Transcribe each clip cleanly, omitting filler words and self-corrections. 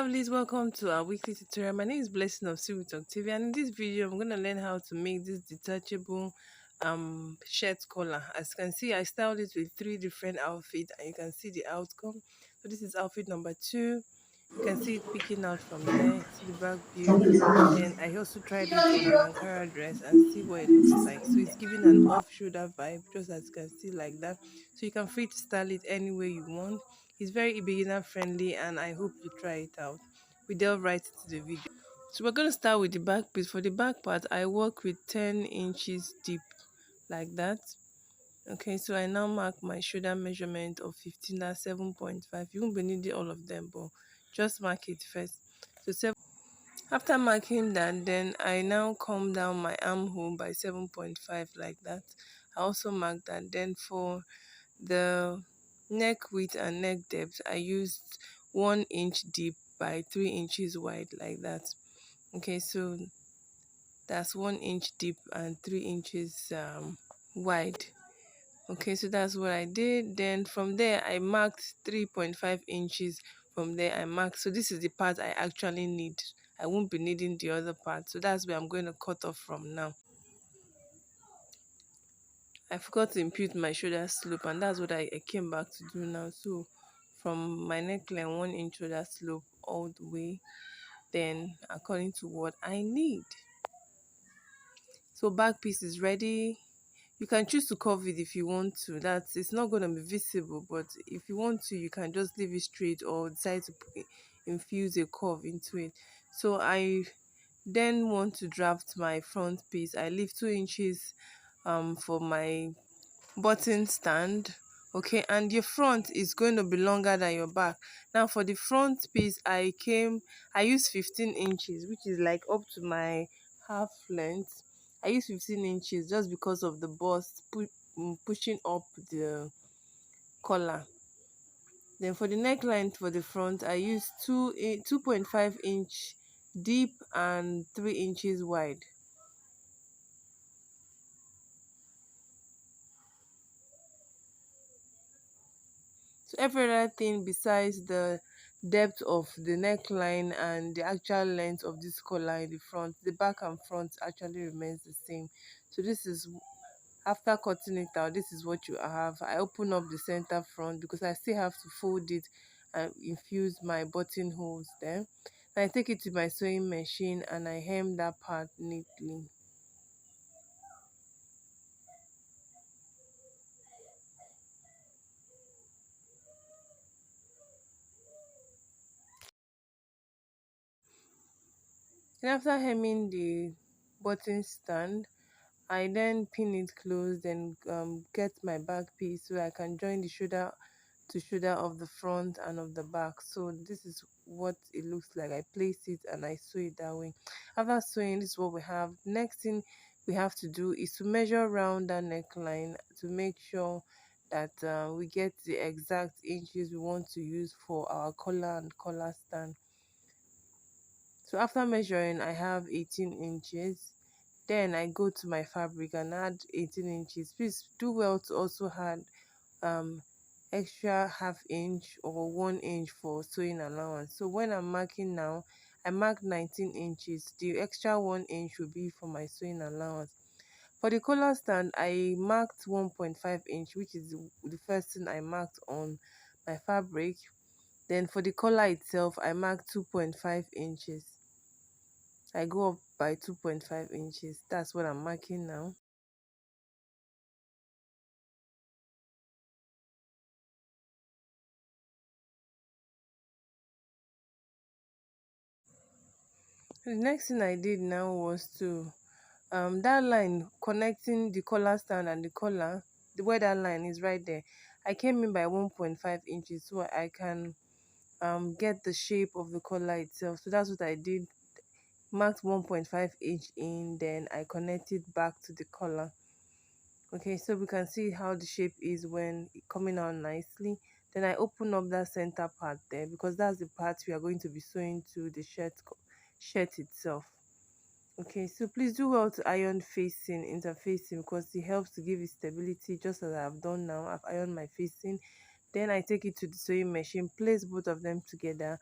lovelies, welcome to our weekly tutorial. My name is Blessing of Sea with Octavia, and in this video I'm going to learn how to make this detachable shirt collar. As you can see, I styled it with three different outfits and you can see the outcome. So this is outfit number 2. You can see it picking out from there, see the back view. Then I also tried it on an Ankara dress and see what it looks like. So it's giving an off-shoulder vibe, just as you can see like that. So you can free to style it any way you want. It's very beginner friendly and I hope you try it out. We delve right into the video. So we're going to start with the back piece. For the back part, I work with 10 inches deep like that. Okay, so I now mark my shoulder measurement of 15, that's 7.5. You won't be needing all of them, but just mark it first. So after marking that, then I now come down my armhole by 7.5 like that. I also mark that. Then for the neck width and neck depth, I used 1 inch deep by 3 inches wide like that. Okay, so that's 1 inch deep and 3 inches wide. Okay, so that's what I did. Then from there I marked 3.5 inches. From there I marked, so this is the part I actually need. I won't be needing the other part, so that's where I'm going to cut off from now. I forgot to impute my shoulder slope, and that's what I came back to do now. So from my neckline, 1 inch shoulder slope all the way, then according to what I need. So back piece is ready. You can choose to curve it if you want to. That's, it's not going to be visible, but if you want to, you can just leave it straight or decide to infuse a curve into it. So I then want to draft my front piece. I leave 2 inches for my button stand. Okay, and your front is going to be longer than your back. Now for the front piece, I used 15 inches, which is like up to my half length. I used 15 inches just because of the bust pushing up the collar. Then for the neckline for the front, I used 2.5 inch deep and 3 inches wide. So every other thing besides the depth of the neckline and the actual length of this collar in the front, the back and front actually remains the same. So this is, after cutting it out, this is what you have. I open up the center front because I still have to fold it and infuse my buttonholes there. Then I take it to my sewing machine and I hem that part neatly. And after hemming the button stand, I then pin it closed and get my back piece so I can join the shoulder to shoulder of the front and of the back. So this is what it looks like. I place it and I sew it that way. After sewing, this is what we have. Next thing we have to do is to measure around that neckline to make sure that we get the exact inches we want to use for our collar and collar stand. So after measuring, I have 18 inches. Then I go to my fabric and add 18 inches. Please do well to also add um extra half inch or 1 inch for sewing allowance. So when I'm marking now, I mark 19 inches. The extra 1 inch will be for my sewing allowance. For the collar stand, I marked 1.5 inch, which is the first thing I marked on my fabric. Then for the collar itself, I marked 2.5 inches. I go up by 2.5 inches. That's what I'm marking now. The next thing I did now was to that line connecting the collar stand and the collar, the where that line is right there, I came in by 1.5 inches so I can get the shape of the collar itself. So that's what I did. Marked 1.5 inch in, then I connected back to the collar. Okay, so we can see how the shape is when coming out nicely. Then I open up that center part there because that's the part we are going to be sewing to the shirt itself. Okay, so please do well to iron facing, interfacing, because it helps to give it stability, just as I've done now. I've ironed my facing. Then I take it to the sewing machine, place both of them together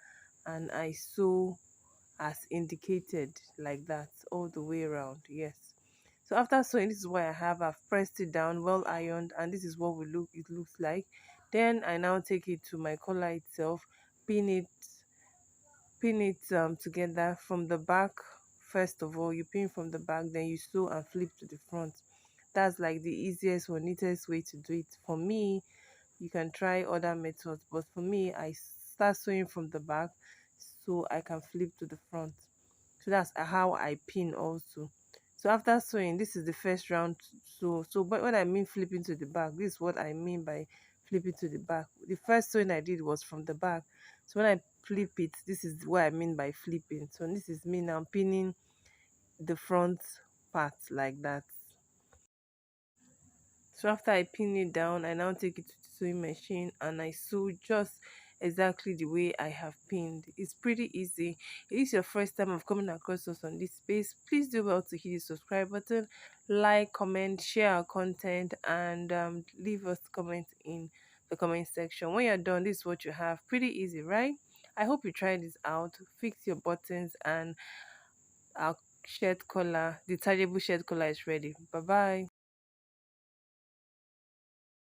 and I sew as indicated, like that, all the way around. Yes. So after sewing, this is what I have. I've pressed it down, well ironed, and this is what it looks like. Then I now take it to my collar itself, pin it together from the back. First of all, you pin from the back, then you sew and flip to the front. That's like the easiest or neatest way to do it. For me, you can try other methods, but for me, I start sewing from the back so I can flip to the front. So that's how I pin also. So after sewing, this is the first round. But when I mean flipping to the back, this is what I mean by flipping to the back. The first sewing I did was from the back. So when I flip it, this is what I mean by flipping. So this is me now pinning the front part like that. So after I pin it down, I now take it to the sewing machine and I sew just exactly the way I have pinned. It's pretty easy. If it's your first time of coming across us on this space, please do well to hit the subscribe button, like, comment, share our content, and leave us comments in the comment section. When you're done, this is what you have. Pretty easy, right? I hope you try this out. Fix your buttons, and our shirt collar, detachable shirt collar is ready. Bye bye.